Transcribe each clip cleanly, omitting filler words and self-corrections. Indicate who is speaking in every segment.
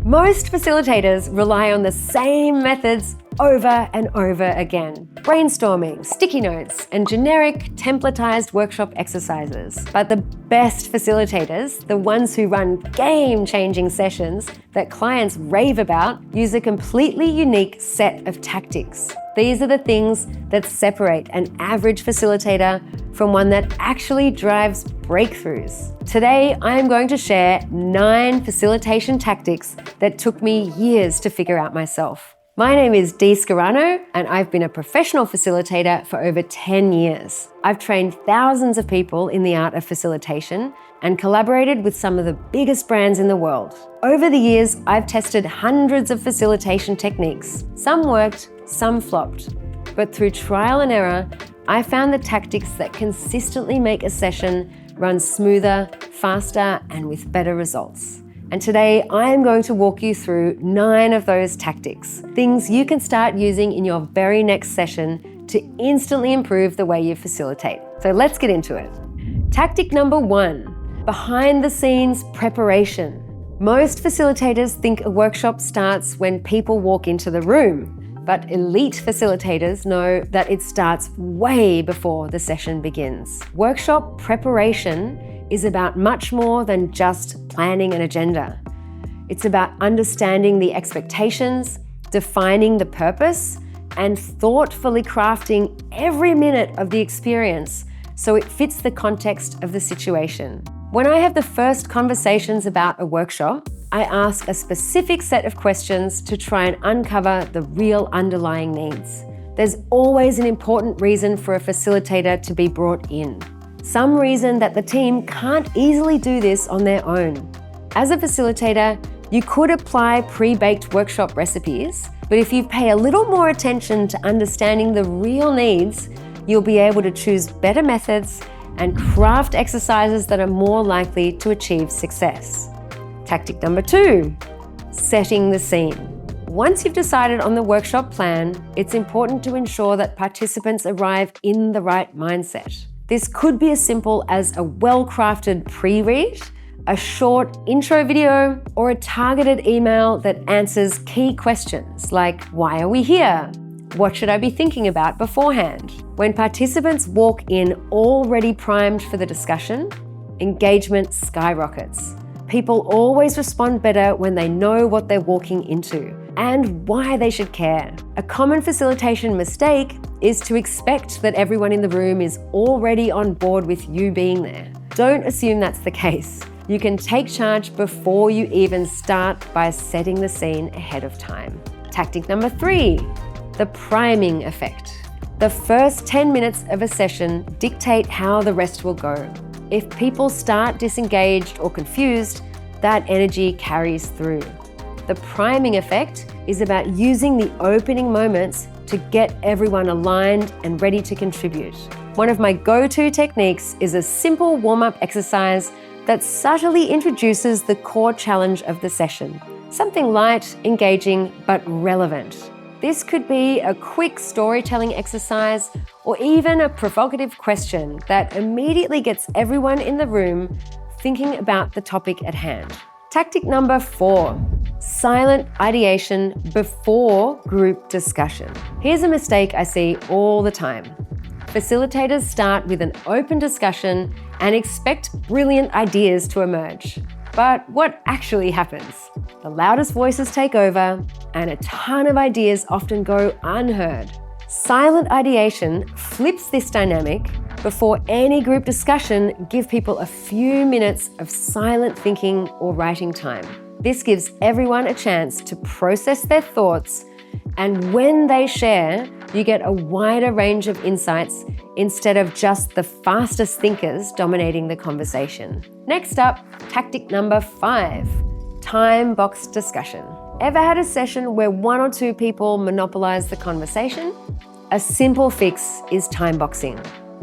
Speaker 1: Most facilitators rely on the same methods over and over again. Brainstorming, sticky notes, and generic templatized workshop exercises. But the best facilitators, the ones who run game-changing sessions that clients rave about, use a completely unique set of tactics. These are the things that separate an average facilitator from one that actually drives breakthroughs. Today, I am going to share 9 facilitation tactics that took me years to figure out myself. My name is Dee Scarano, and I've been a professional facilitator for over 10 years. I've trained thousands of people in the art of facilitation and collaborated with some of the biggest brands in the world. Over the years, I've tested hundreds of facilitation techniques. Some worked, some flopped. But through trial and error, I found the tactics that consistently make a session run smoother, faster, and with better results. And today, I am going to walk you through 9 of those tactics, things you can start using in your very next session to instantly improve the way you facilitate. So let's get into it. Tactic number 1, behind the scenes preparation. Most facilitators think a workshop starts when people walk into the room, but elite facilitators know that it starts way before the session begins. Workshop preparation is about much more than just planning an agenda. It's about understanding the expectations, defining the purpose, and thoughtfully crafting every minute of the experience so it fits the context of the situation. When I have the first conversations about a workshop, I ask a specific set of questions to try and uncover the real underlying needs. There's always an important reason for a facilitator to be brought in. Some reason that the team can't easily do this on their own. As a facilitator, you could apply pre-baked workshop recipes, but if you pay a little more attention to understanding the real needs, you'll be able to choose better methods and craft exercises that are more likely to achieve success. Tactic number 2, setting the scene. Once you've decided on the workshop plan, it's important to ensure that participants arrive in the right mindset. This could be as simple as a well-crafted pre-read, a short intro video, or a targeted email that answers key questions like, why are we here? What should I be thinking about beforehand? When participants walk in already primed for the discussion, engagement skyrockets. People always respond better when they know what they're walking into and why they should care. A common facilitation mistake is to expect that everyone in the room is already on board with you being there. Don't assume that's the case. You can take charge before you even start by setting the scene ahead of time. Tactic number 3, the priming effect. The first 10 minutes of a session dictate how the rest will go. If people start disengaged or confused, that energy carries through. The priming effect is about using the opening moments to get everyone aligned and ready to contribute. One of my go-to techniques is a simple warm-up exercise that subtly introduces the core challenge of the session. Something light, engaging, but relevant. This could be a quick storytelling exercise or even a provocative question that immediately gets everyone in the room thinking about the topic at hand. Tactic number 4, silent ideation before group discussion. Here's a mistake I see all the time. Facilitators start with an open discussion and expect brilliant ideas to emerge. But what actually happens? The loudest voices take over, and a ton of ideas often go unheard. Silent ideation flips this dynamic. Before any group discussion, give people a few minutes of silent thinking or writing time. This gives everyone a chance to process their thoughts, and when they share, you get a wider range of insights instead of just the fastest thinkers dominating the conversation. Next up, tactic number 5, time box discussion. Ever had a session where 1 or 2 people monopolize the conversation? A simple fix is time boxing.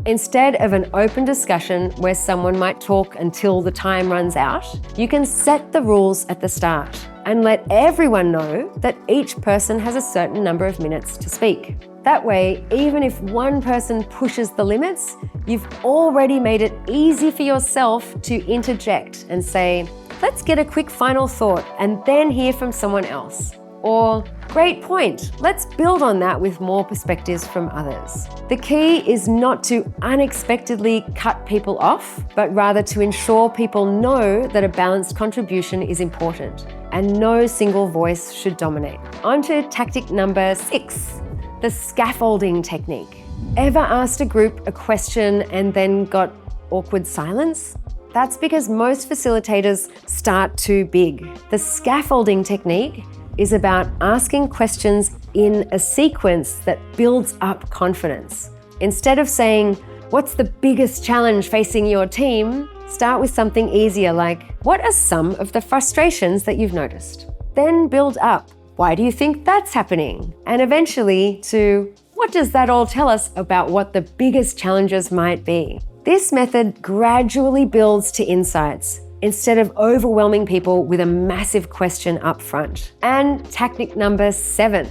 Speaker 1: Instead of an open discussion where someone might talk until the time runs out, you can set the rules at the start and let everyone know that each person has a certain number of minutes to speak. That way, even if one person pushes the limits, you've already made it easy for yourself to interject and say, let's get a quick final thought and then hear from someone else. Or, great point, let's build on that with more perspectives from others. The key is not to unexpectedly cut people off, but rather to ensure people know that a balanced contribution is important and no single voice should dominate. On to tactic number 6, the scaffolding technique. Ever asked a group a question and then got awkward silence? That's because most facilitators start too big. The scaffolding technique is about asking questions in a sequence that builds up confidence. Instead of saying, "What's the biggest challenge facing your team?" start with something easier like, "What are some of the frustrations that you've noticed?" Then build up, "Why do you think that's happening?" And eventually to, "What does that all tell us about what the biggest challenges might be?" This method gradually builds to insights instead of overwhelming people with a massive question up front. And tactic number 7,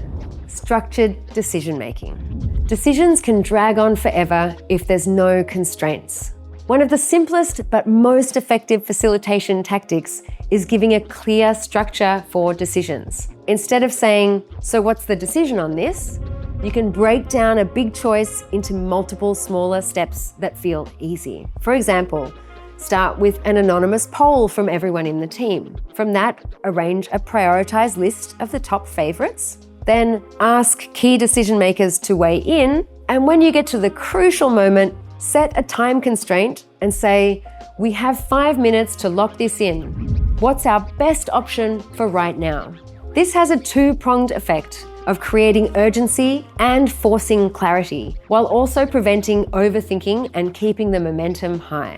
Speaker 1: structured decision making. Decisions can drag on forever if there's no constraints. One of the simplest but most effective facilitation tactics is giving a clear structure for decisions. Instead of saying, "So what's the decision on this?" you can break down a big choice into multiple smaller steps that feel easy. For example, start with an anonymous poll from everyone in the team. From that, arrange a prioritized list of the top favorites. Then ask key decision makers to weigh in. And when you get to the crucial moment, set a time constraint and say, "We have 5 minutes to lock this in. What's our best option for right now?" This has a two-pronged effect of creating urgency and forcing clarity, while also preventing overthinking and keeping the momentum high.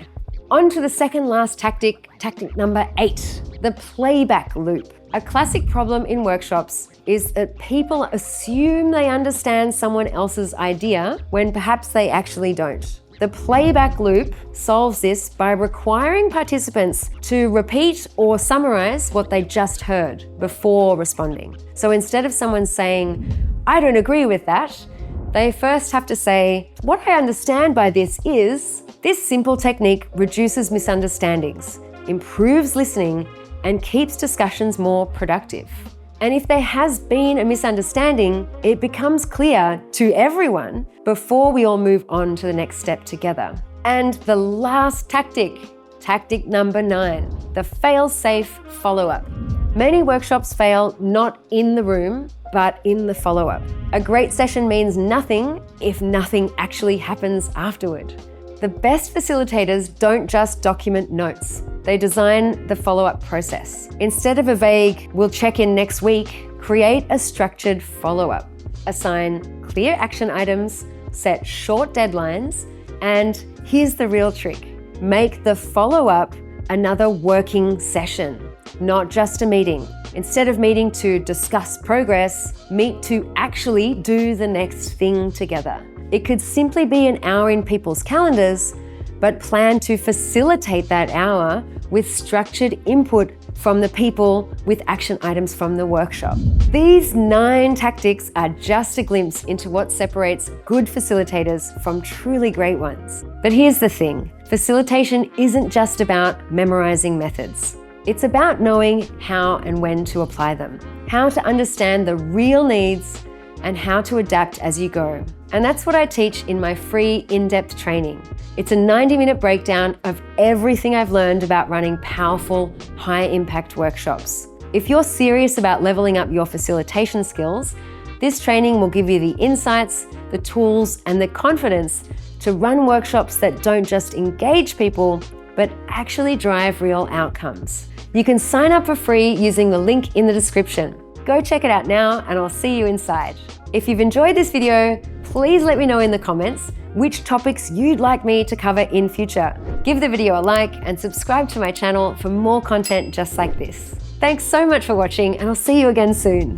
Speaker 1: On to the second last tactic, tactic number 8, the playback loop. A classic problem in workshops is that people assume they understand someone else's idea when perhaps they actually don't. The playback loop solves this by requiring participants to repeat or summarize what they just heard before responding. So instead of someone saying, "I don't agree with that," they first have to say, "What I understand by this is..." This simple technique reduces misunderstandings, improves listening, and keeps discussions more productive. And if there has been a misunderstanding, it becomes clear to everyone before we all move on to the next step together. And the last tactic, tactic number 9, the fail-safe follow-up. Many workshops fail not in the room, but in the follow-up. A great session means nothing if nothing actually happens afterward. The best facilitators don't just document notes. They design the follow-up process. Instead of a vague, "We'll check in next week," create a structured follow-up. Assign clear action items, set short deadlines, and here's the real trick. Make the follow-up another working session, not just a meeting. Instead of meeting to discuss progress, meet to actually do the next thing together. It could simply be an hour in people's calendars, but plan to facilitate that hour with structured input from the people with action items from the workshop. These 9 tactics are just a glimpse into what separates good facilitators from truly great ones. But here's the thing, facilitation isn't just about memorizing methods. It's about knowing how and when to apply them, how to understand the real needs, and how to adapt as you go. And that's what I teach in my free in-depth training. It's a 90-minute breakdown of everything I've learned about running powerful, high-impact workshops. If you're serious about leveling up your facilitation skills, this training will give you the insights, the tools, and the confidence to run workshops that don't just engage people, but actually drive real outcomes. You can sign up for free using the link in the description. Go check it out now, and I'll see you inside. If you've enjoyed this video, please let me know in the comments which topics you'd like me to cover in future. Give the video a like and subscribe to my channel for more content just like this. Thanks so much for watching, and I'll see you again soon.